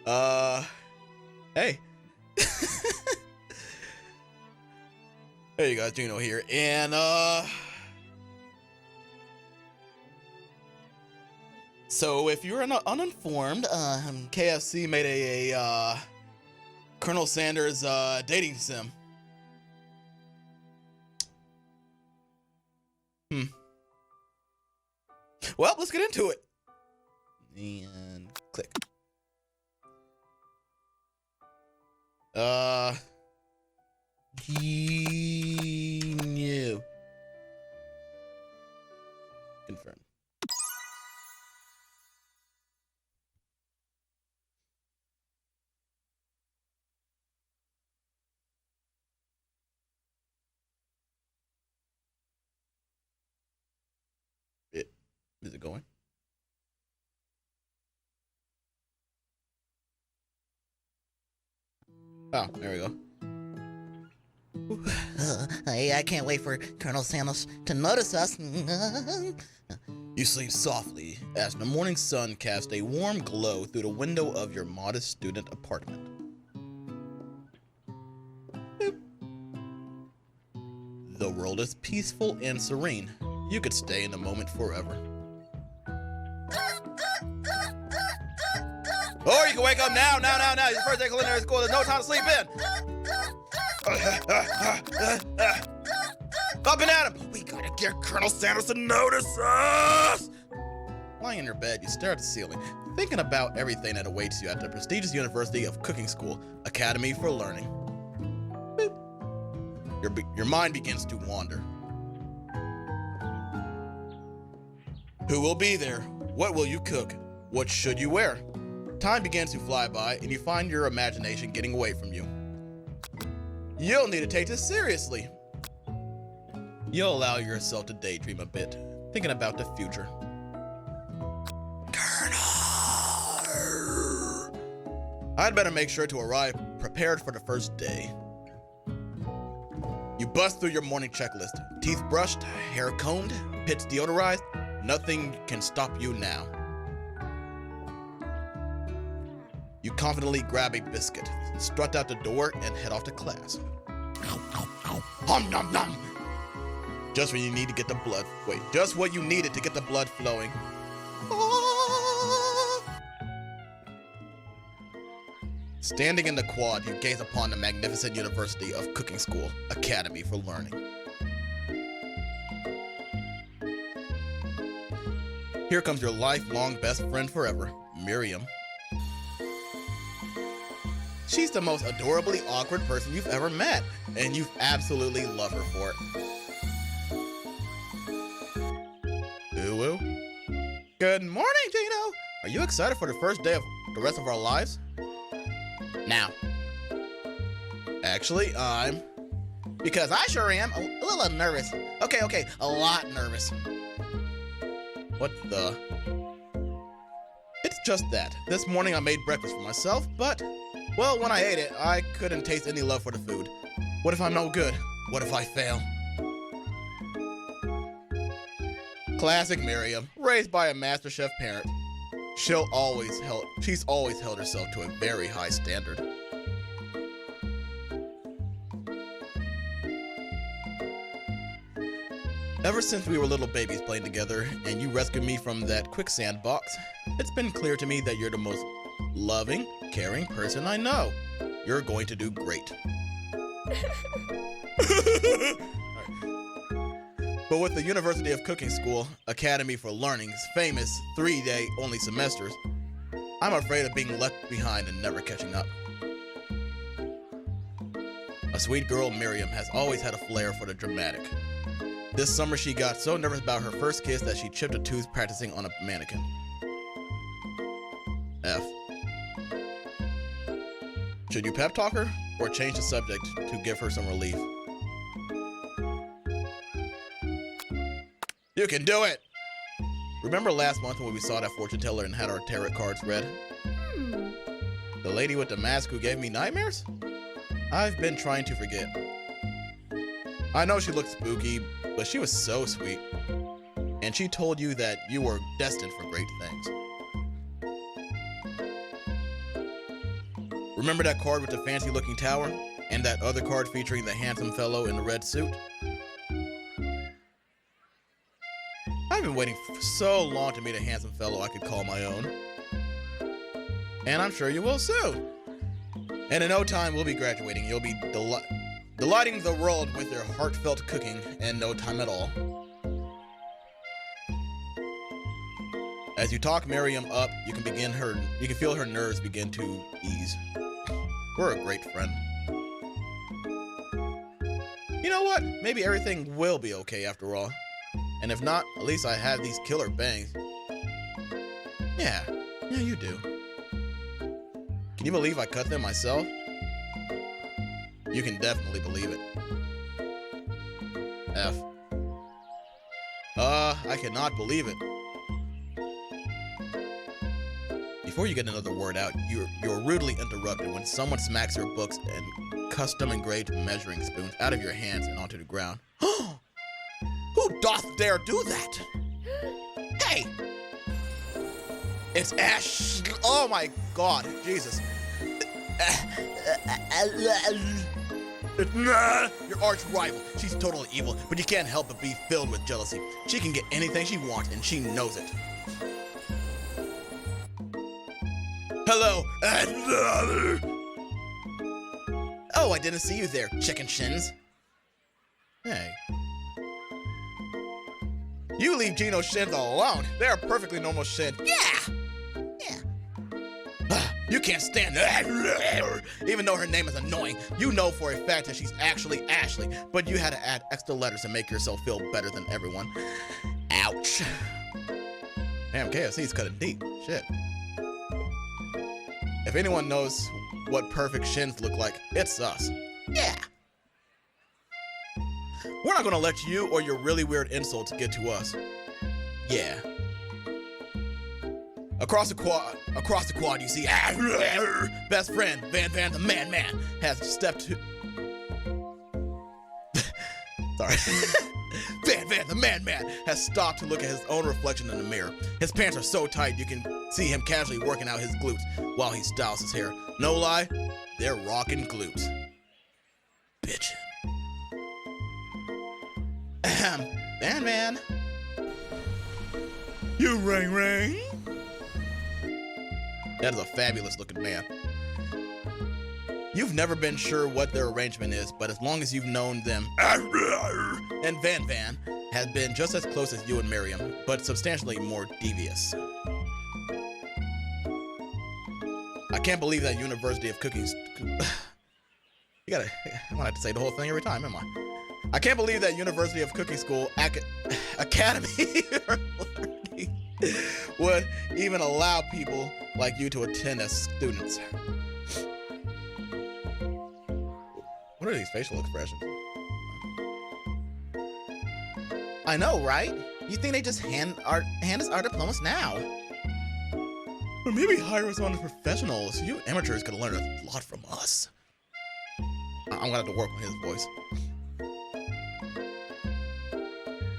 Uh, hey. Hey you guys, Gino here, and so if you're uninformed, KFC made a Colonel Sanders dating sim. Well, let's get into it. And click. No. Confirm. Is it going? Oh, there we go. I can't wait for Colonel Sanders to notice us. You sleep softly as the morning sun casts a warm glow through the window of your modest student apartment. Boop. The world is peaceful and serene. You could stay in the moment forever. Or you can wake up now. Your first day of culinary school. There's no time to sleep in. Up and at him! We gotta get Colonel Sanders to notice us! Lying in your bed, you stare at the ceiling, thinking about everything that awaits you at the prestigious University of Cooking School, Academy for Learning. Boop. Your mind begins to wander. Who will be there? What will you cook? What should you wear? Time begins to fly by, and you find your imagination getting away from you. You'll need to take this seriously. You'll allow yourself to daydream a bit, thinking about the future. Colonel! I'd better make sure to arrive prepared for the first day. You bust through your morning checklist. Teeth brushed, hair combed, pits deodorized. Nothing can stop you now. You confidently grab a biscuit, strut out the door, and head off to class. Hum nom nom! Just when you need to get the blood. Wait, just what you needed to get the blood flowing. Standing in the quad, you gaze upon the magnificent University of Cooking School, Academy for Learning. Here comes your lifelong best friend forever, Miriam. She's the most adorably awkward person you've ever met, and you absolutely love her for it. Ooh. Good morning, Gino. Are you excited for the first day of the rest of our lives? Now. Actually, because I sure am a little nervous. Okay, a lot nervous. What the? It's just that. This morning I made breakfast for myself, but, well, when I ate it, I couldn't taste any love for the food. What if I'm no good? What if I fail? Classic Miriam, raised by a MasterChef parent. She's always held herself to a very high standard. Ever since we were little babies playing together and you rescued me from that quicksand box, it's been clear to me that you're the most loving, caring person I know. You're going to do great. But with the University of Cooking School, Academy for Learning's famous 3-day only semesters, I'm afraid of being left behind and never catching up. A sweet girl, Miriam, has always had a flair for the dramatic. This summer she got so nervous about her first kiss that she chipped a tooth practicing on a mannequin. F. Should you pep talk her or change the subject to give her some relief? You can do it! Remember last month when we saw that fortune teller and had our tarot cards read? The lady with the mask who gave me nightmares? I've been trying to forget. I know she looked spooky, but she was so sweet. And she told you that you were destined for great things. Remember that card with the fancy-looking tower? And that other card featuring the handsome fellow in the red suit? I've been waiting for so long to meet a handsome fellow I could call my own. And I'm sure you will soon. And in no time, we'll be graduating. You'll be delighting the world with your heartfelt cooking in no time at all. As you talk Miriam up, you can feel her nerves begin to ease. We're a great friend. You know what? Maybe everything will be okay after all. And if not, at least I have these killer bangs. Yeah, you do. Can you believe I cut them myself? You can definitely believe it. F. I cannot believe it. Before you get another word out, you're rudely interrupted when someone smacks your books and custom-engraved measuring spoons out of your hands and onto the ground. Who doth dare do that? Hey! It's Ash. Oh my God, Jesus. Your arch rival. She's totally evil, but you can't help but be filled with jealousy. She can get anything she wants, and she knows it. Hello. Oh, I didn't see you there, chicken shins. Hey. You leave Gino's shins alone. They're a perfectly normal shin. Yeah. You can't stand that. Even though her name is annoying, you know for a fact that she's actually Ashley, but you had to add extra letters to make yourself feel better than everyone. Ouch. Damn, KFC's cutting deep. Shit. If anyone knows what perfect shins look like, it's us. Yeah. We're not gonna let you or your really weird insults get to us. Yeah. Across the quad, you see best friend Van the Man has stepped to. Sorry. Van the Man has stopped to look at his own reflection in the mirror. His pants are so tight you can see him casually working out his glutes while he styles his hair. No lie, they're rockin' glutes. Bitchin'. Man. You ring. That is a fabulous looking man. You've never been sure what their arrangement is, but as long as you've known them, and Van has been just as close as you and Miriam, but substantially more devious. I can't believe that University of Cooking... I'm gonna have to say the whole thing every time, am I? I can't believe that University of Cooking School Academy would even allow people like you to attend as students. What are these facial expressions? I know, right? You think they just hand us our diplomas now? Or maybe hire us on as professionals. You amateurs could learn a lot from us. I'm gonna have to work on his voice.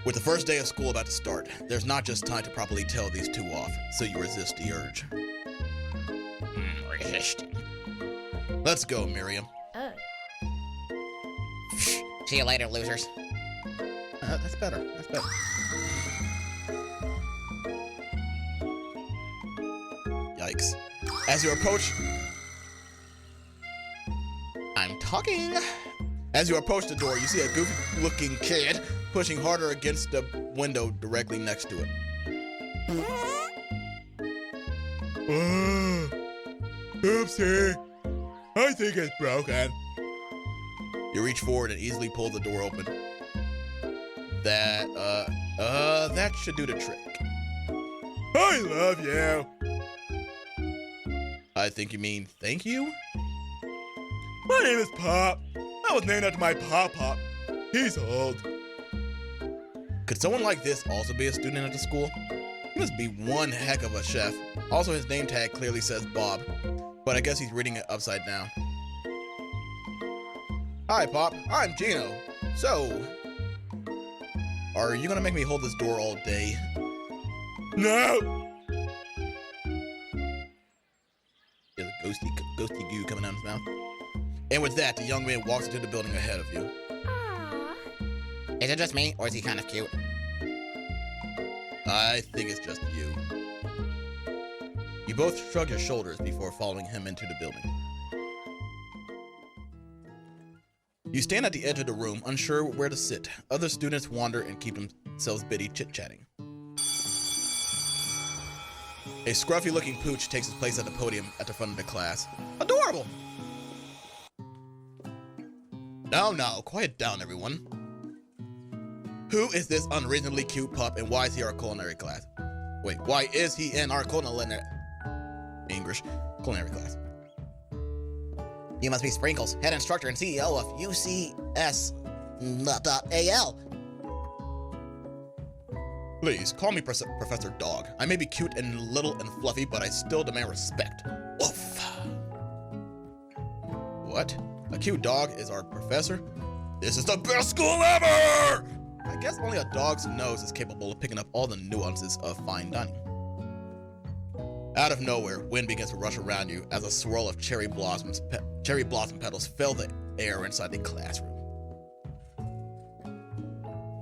With the first day of school about to start, there's not just time to properly tell these two off, so you resist the urge. Resisting. Let's go, Miriam. See you later, losers. That's better. Yikes. As you approach... I'm talking. As you approach the door, you see a goofy-looking kid pushing harder against the window directly next to it. Oopsie. I think it's broken. You reach forward and easily pull the door open. That should do the trick. I love you. I think you mean thank you? My name is Pop. I was named after my Pop. He's old. Could someone like this also be a student at the school? He must be one heck of a chef. Also, his name tag clearly says Bob, but I guess he's reading it upside down. Hi, Pop. I'm Gino. So, are you gonna make me hold this door all day? No! Is it ghosty goo coming out of his mouth. And with that, the young man walks into the building ahead of you. Aww. Is it just me, or is he kind of cute? I think it's just you. You both shrug your shoulders before following him into the building. You stand at the edge of the room, unsure where to sit. Other students wander and keep themselves busy chit-chatting. A scruffy-looking pooch takes his place at the podium at the front of the class. Adorable! Now, quiet down, everyone. Who is this unreasonably cute pup, and why is he our culinary class? Wait, why is he in our culinary class? You must be Sprinkles, head instructor and CEO of UCS.AL. Please, call me Professor Dog. I may be cute and little and fluffy, but I still demand respect. Woof. What? A cute dog is our professor? This is the best school ever! I guess only a dog's nose is capable of picking up all the nuances of fine dining. Out of nowhere, wind begins to rush around you as a swirl of cherry blossom petals fill the air inside the classroom.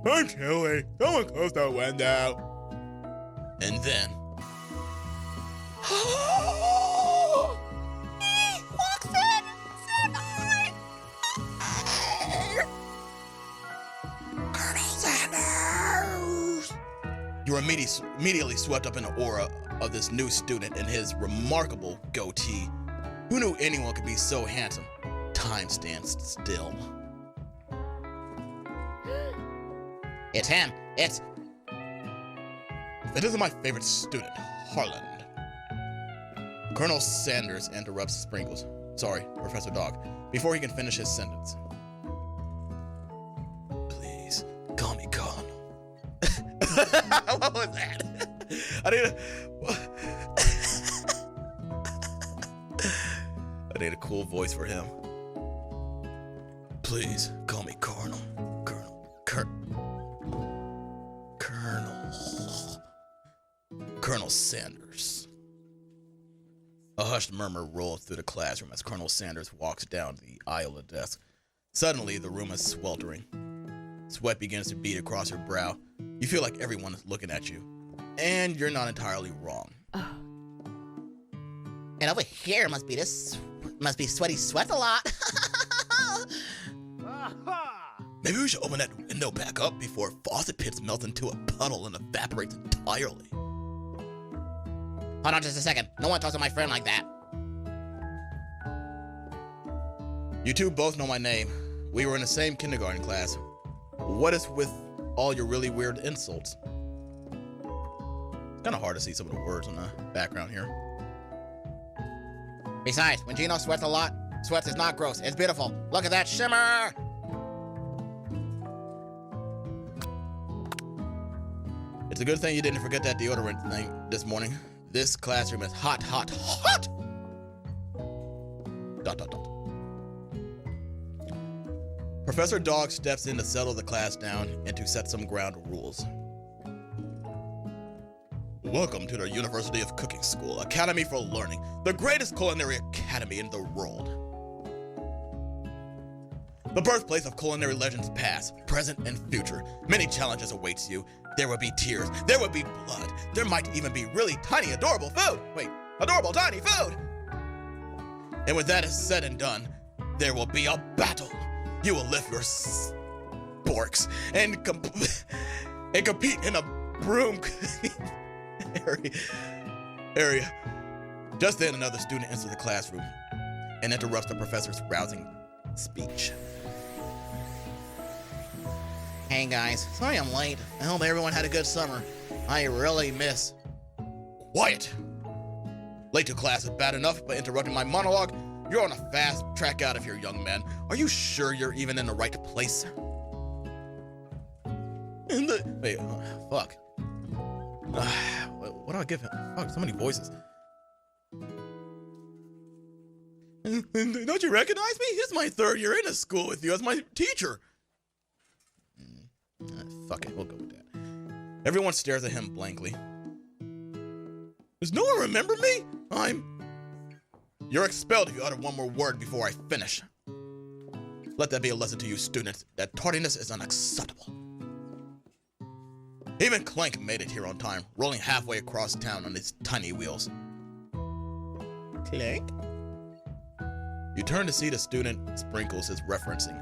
I'm chilly. Someone close the window. And then... He walks in! Colonel Sanders! You're immediately swept up in the aura of this new student and his remarkable goatee. Who knew anyone could be so handsome? Time stands still. It's him. It isn't my favorite student, Harlan. Colonel Sanders interrupts Sprinkles. Sorry, Professor Dog, before he can finish his sentence. Please, call me Colonel. What was that? I need a cool voice for him. Please, call me Colonel. Colonel Sanders. A hushed murmur rolls through the classroom as Colonel Sanders walks down the aisle of the desk. Suddenly, the room is sweltering. Sweat begins to bead across your brow. You feel like everyone is looking at you. And you're not entirely wrong. And over here must be Sweaty Sweat a lot. Maybe we should open that window back up before faucet pits melt into a puddle and evaporates entirely. Hold on just a second. No one talks to my friend like that. You two both know my name. We were in the same kindergarten class. What is with all your really weird insults? It's kind of hard to see some of the words on the background here. Besides, when Gino sweats a lot, sweats is not gross. It's beautiful. Look at that shimmer! It's a good thing you didn't forget that deodorant thing this morning. This classroom is hot, hot, hot! ... Professor Dog steps in to settle the class down and to set some ground rules. Welcome to the University of Cooking School, Academy for Learning, the greatest culinary academy in the world. The birthplace of culinary legends past, present, and future. Many challenges awaits you. There will be tears, there will be blood, there might even be really tiny, adorable food. Wait, adorable tiny food! And when that is said and done, there will be a battle. You will lift your sporks and compete in a broom area. Just then, another student enters the classroom and interrupts the professor's rousing speech. Hey guys, sorry I'm late. I hope everyone had a good summer. I really miss... Quiet! Late to class is bad enough, but interrupting my monologue, you're on a fast track out of here, young man. Are you sure you're even in the right place? Wait, fuck. What do I give him? Fuck, so many voices. Don't you recognize me? This is my third year in this school with you as my teacher. Fuck it, we'll go with that. Everyone stares at him blankly. Does no one remember me? You're expelled if you utter one more word before I finish. Let that be a lesson to you students, that tardiness is unacceptable. Even Clank made it here on time, rolling halfway across town on his tiny wheels. Clank? You turn to see the student Sprinkles is referencing,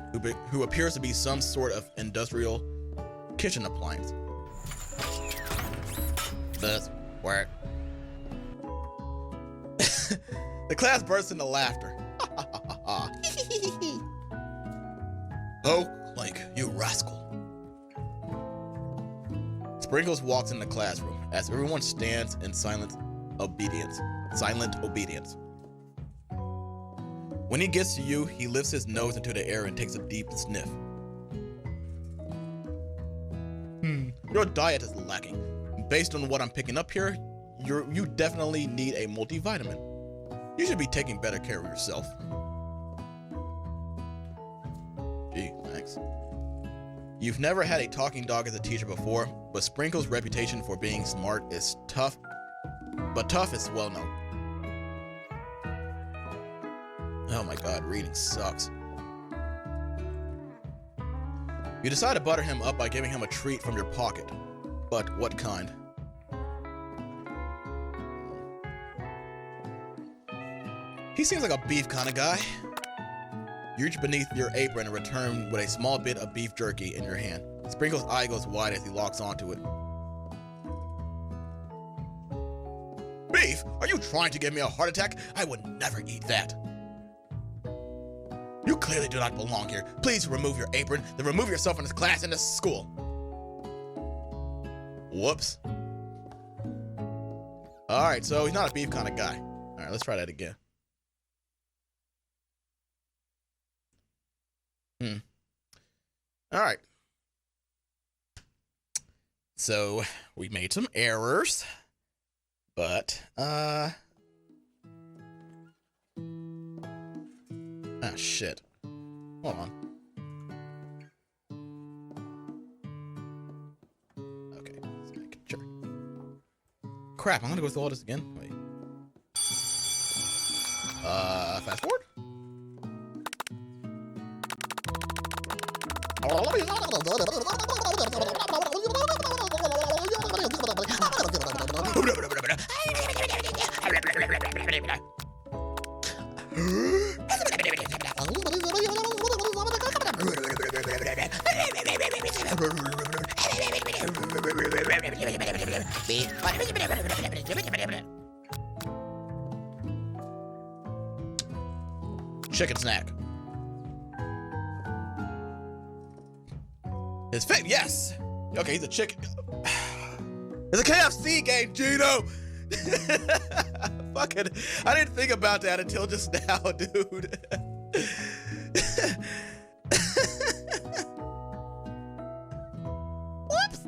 who appears to be some sort of industrial kitchen appliance. This work. The class bursts into laughter. Oh, Clank, you rascal. Sprinkles walks in the classroom as everyone stands in silent obedience. When he gets to you, he lifts his nose into the air and takes a deep sniff. Your diet is lacking. Based on what I'm picking up here, you definitely need a multivitamin. You should be taking better care of yourself. Gee, thanks. You've never had a talking dog as a teacher before, but Sprinkles' reputation for being smart is tough, but tough is well known. Oh my god, reading sucks. You decide to butter him up by giving him a treat from your pocket. But what kind? He seems like a beef kind of guy. You reach beneath your apron and return with a small bit of beef jerky in your hand. Sprinkles' eye goes wide as he locks onto it. Beef? Are you trying to give me a heart attack? I would never eat that. You clearly do not belong here. Please remove your apron, then remove yourself from this class and this school. Whoops. Alright, so he's not a beef kind of guy. Alright, let's try that again. Alright. So, we made some errors. But, ah, shit. Hold on. Okay, let's make sure. Crap, I'm gonna go through all this again. Wait. Fast forward. Chicken snack. His fit, yes. Okay, he's a chicken. It's a KFC game, Gino. Fuck it. I didn't think about that until just now, dude. Whoops.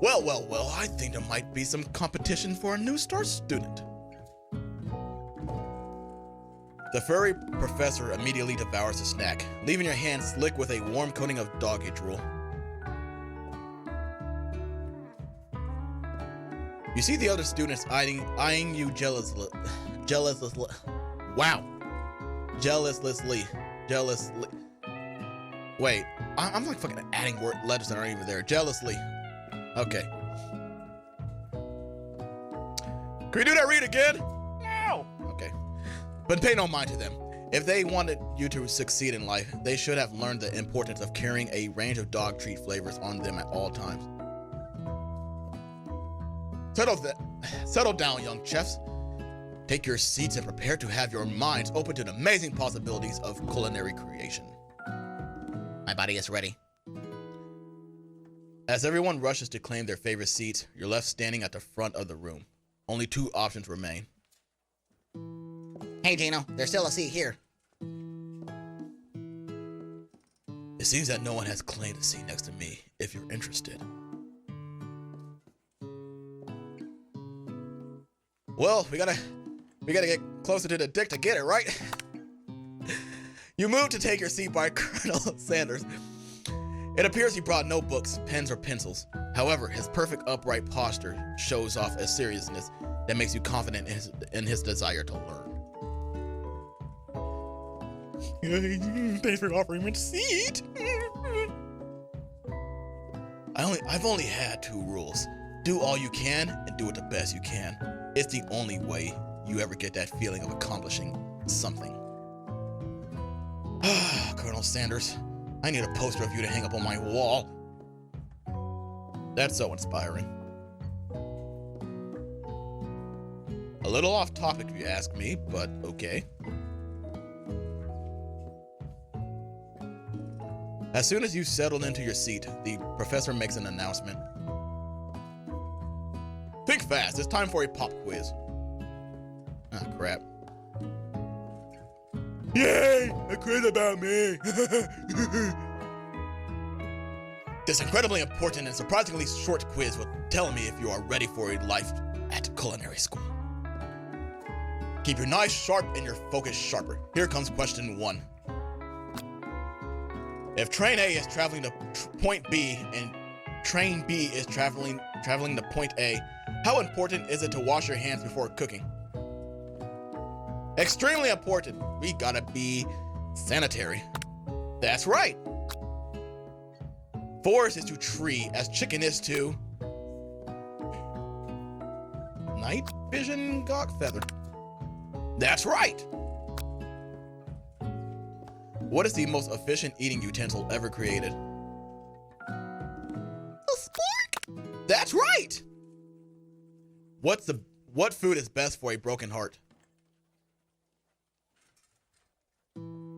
Well, I think there might be some competition for a new star student. The furry professor immediately devours the snack, leaving your hand slick with a warm coating of doggy drool. You see the other students eyeing you jealously. Wow. Jealously. Wait, I'm like fucking adding letters that aren't even there. Jealously. Okay. Can we do that read again? No. Okay. But pay no mind to them. If they wanted you to succeed in life, they should have learned the importance of carrying a range of dog treat flavors on them at all times. Settle down, young chefs. Take your seats and prepare to have your minds open to the amazing possibilities of culinary creation. My body is ready. As everyone rushes to claim their favorite seats, you're left standing at the front of the room. Only two options remain. Hey, Gino, there's still a seat here. It seems that no one has claimed a seat next to me, if you're interested. Well, we gotta get closer to the dick to get it, right? You move to take your seat by Colonel Sanders. It appears he brought no books, pens, or pencils. However, his perfect upright posture shows off a seriousness that makes you confident in his desire to learn. Thanks for offering me a seat. I've only had 2 rules. Do all you can and do it the best you can. It's the only way you ever get that feeling of accomplishing something. Colonel Sanders, I need a poster of you to hang up on my wall. That's so inspiring. A little off topic if you ask me, but okay. As soon as you settled into your seat, the professor makes an announcement. Think fast, it's time for a pop quiz. Ah, crap. Yay! A quiz about me! This incredibly important and surprisingly short quiz will tell me if you are ready for a life at culinary school. Keep your knife sharp and your focus sharper. Here comes question 1. If train A is traveling to point B and train B is traveling to point A, how important is it to wash your hands before cooking? Extremely important. We gotta be sanitary. That's right. Forest is to tree as chicken is to night vision gawk feather. That's right. What is the most efficient eating utensil ever created? A spork. That's right. What food is best for a broken heart?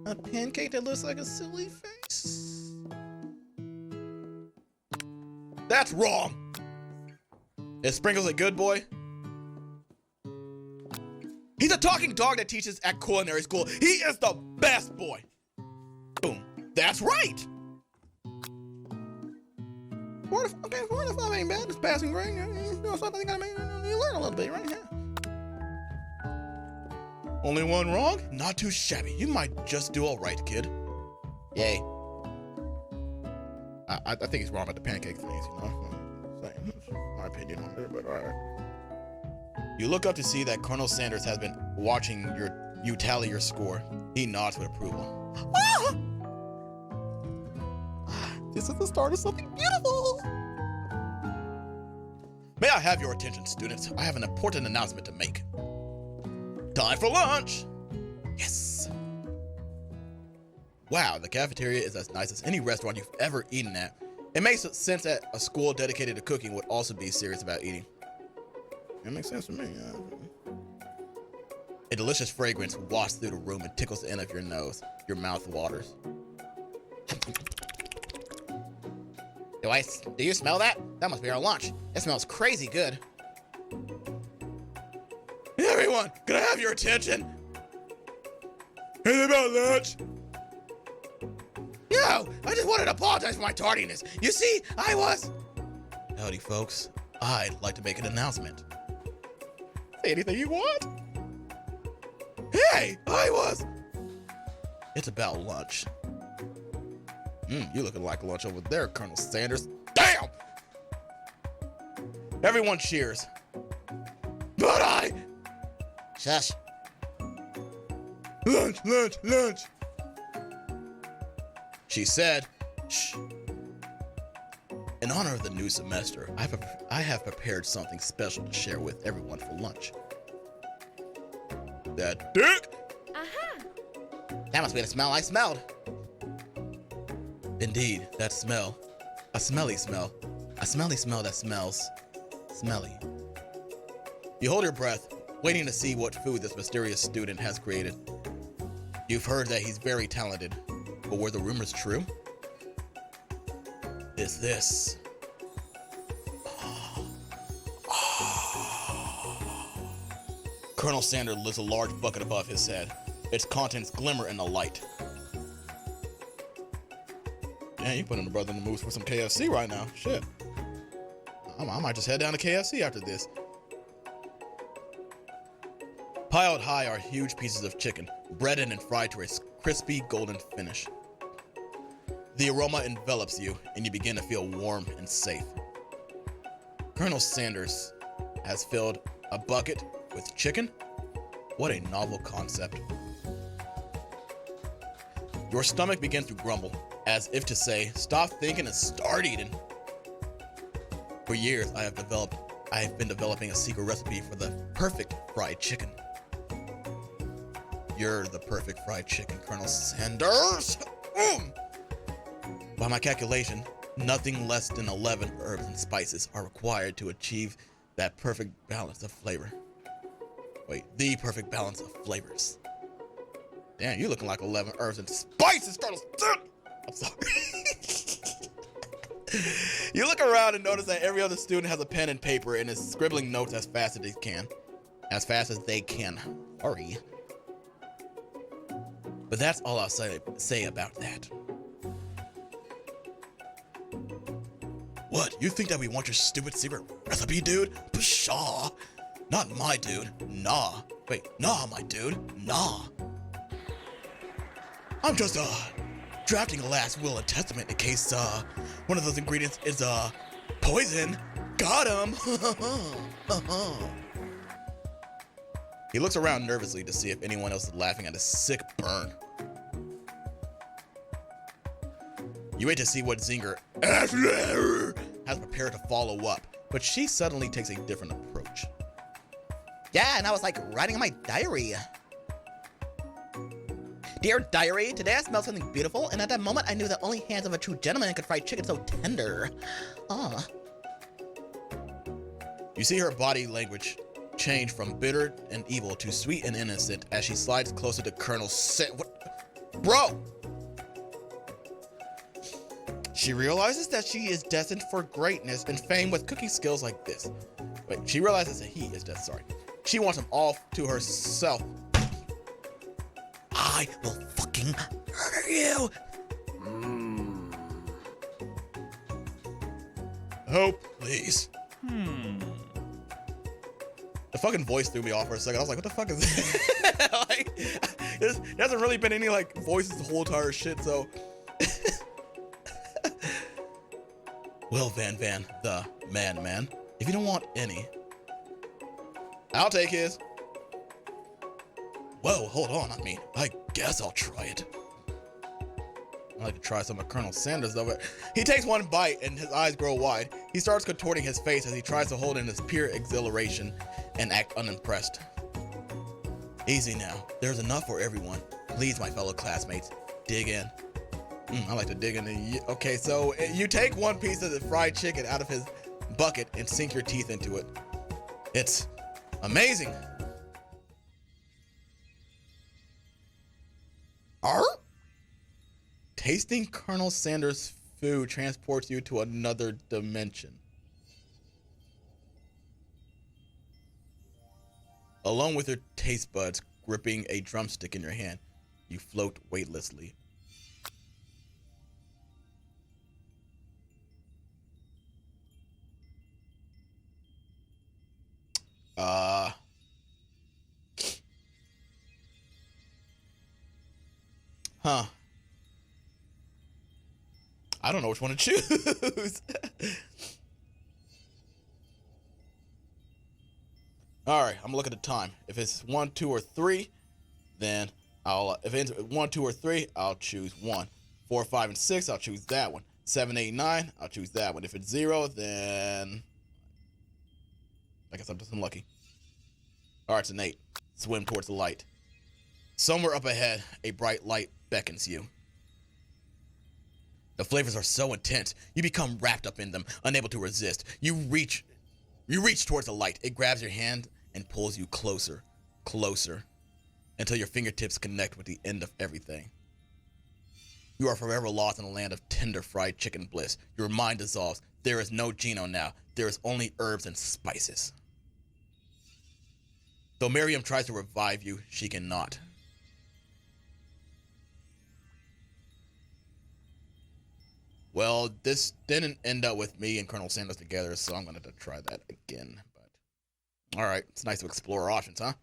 A pancake that looks like a silly face. That's wrong. Is Sprinkles a good boy? He's a talking dog that teaches at culinary school. He is the best boy. Boom. That's right. 4 to 5 ain't bad. It's passing grade. You know something you learn a little bit, right? Yeah. Only one wrong? Not too shabby. You might just do all right, kid. Yay. I think he's wrong about the pancake things, you know? That's my opinion on it, but all right. You look up to see that Colonel Sanders has been watching you tally your score. He nods with approval. Ah! This is the start of something beautiful. May I have your attention, students? I have an important announcement to make. Time for lunch! Yes! Wow, the cafeteria is as nice as any restaurant you've ever eaten at. It makes sense that a school dedicated to cooking would also be serious about eating. That makes sense to me, yeah. A delicious fragrance wafts through the room and tickles the end of your nose. Your mouth waters. Do you smell that? That must be our lunch. It smells crazy good. Everyone, can I have your attention? Anything about lunch? No, I just wanted to apologize for my tardiness. You see, I was... Howdy, folks. I'd like to make an announcement. Say anything you want. Hey, I was... It's about lunch. You looking like lunch over there, Colonel Sanders. Damn! Everyone cheers. But I... Shush. Lunch, lunch, lunch. She said, shh. In honor of the new semester, I have prepared something special to share with everyone for lunch. That dick? Uh-huh. That must be the smell I smelled. Indeed, that smell. A smelly smell. A smelly smell that smells smelly. You hold your breath, waiting to see what food this mysterious student has created. You've heard that he's very talented, but were the rumors true? Is this? Colonel Sanders lifts a large bucket above his head. Its contents glimmer in the light. Damn, you putting the brother in the mood for some KFC right now. Shit. I might just head down to KFC after this. Piled high are huge pieces of chicken, breaded and fried to a crispy golden finish. The aroma envelops you, and you begin to feel warm and safe. Colonel Sanders has filled A bucket with chicken? What a novel concept. Your stomach begins to grumble, as if to say, stop thinking and start eating. For years, I have been developing a secret recipe for the perfect fried chicken. You're the perfect fried chicken, Colonel Sanders. By my calculation, nothing less than 11 herbs and spices are required to achieve that perfect balance of flavor. Wait, the perfect balance of flavors. Damn, you looking like 11 herbs and spices, Colonel Sanders. I'm sorry. You look around and notice that every other student has a pen and paper and is scribbling notes as fast as they can. As fast as they can. Hurry. But that's all I'll say about that. What? You think that we want your stupid secret recipe, dude? Pshaw. Not my dude. Nah. Wait, nah, my dude. Nah. I'm just, drafting a last will and testament in case, one of those ingredients is, poison. Got him. He looks around nervously to see if anyone else is laughing at his sick burn. You wait to see what Zinger has prepared to follow up, but she suddenly takes a different approach. Yeah, and I was like writing in my diary. Dear diary, today I smelled something beautiful, and at that moment I knew that only hands of a true gentleman could fry chicken so tender. You see her body language change from bitter and evil to sweet and innocent as she slides closer to Colonel What? Bro! She realizes that she is destined for greatness and fame with cooking skills like this. Wait, she realizes that he is destined, sorry. She wants him all to herself. I will fucking murder you! Help, please. The fucking voice threw me off for a second. I was like, what the fuck is that? Like, there hasn't really been any like voices the whole entire shit, so. Well, Van, the man, if you don't want any, I'll take his. Whoa, hold on, I guess I'll try it. I'd like to try some of Colonel Sanders though, but he takes one bite and his eyes grow wide. He starts contorting his face as he tries to hold in his pure exhilaration and act unimpressed. Easy now, there's enough for everyone. Please, my fellow classmates, dig in. I like to dig in the, okay, so you take one piece of the fried chicken out of his bucket and sink your teeth into it. It's amazing. Tasting Colonel Sanders' food transports you to another dimension. Along with your taste buds gripping a drumstick in your hand, you float weightlessly. I don't know which one to choose. All right, I'm gonna look at the time. If it's 1, 2, or 3, then if it's 1, 2, or 3, I'll choose 1. 4, 5, and 6, I'll choose that one. 7, 8, 9, I'll choose that one. If it's 0, then I guess I'm just unlucky. All right, it's an 8. Swim towards the light. Somewhere up ahead, a bright light beckons you. The flavors are so intense, you become wrapped up in them, unable to resist. You reach towards the light. It grabs your hand and pulls you closer, until your fingertips connect with the end of everything. You are forever lost in a land of tender fried chicken bliss. Your mind dissolves. There is no Gino now. There is only herbs and spices. Though Miriam tries to revive you, she cannot. Well, this didn't end up with me and Colonel Sanders together, so I'm going to try that again. But all right, it's nice to explore our options, huh?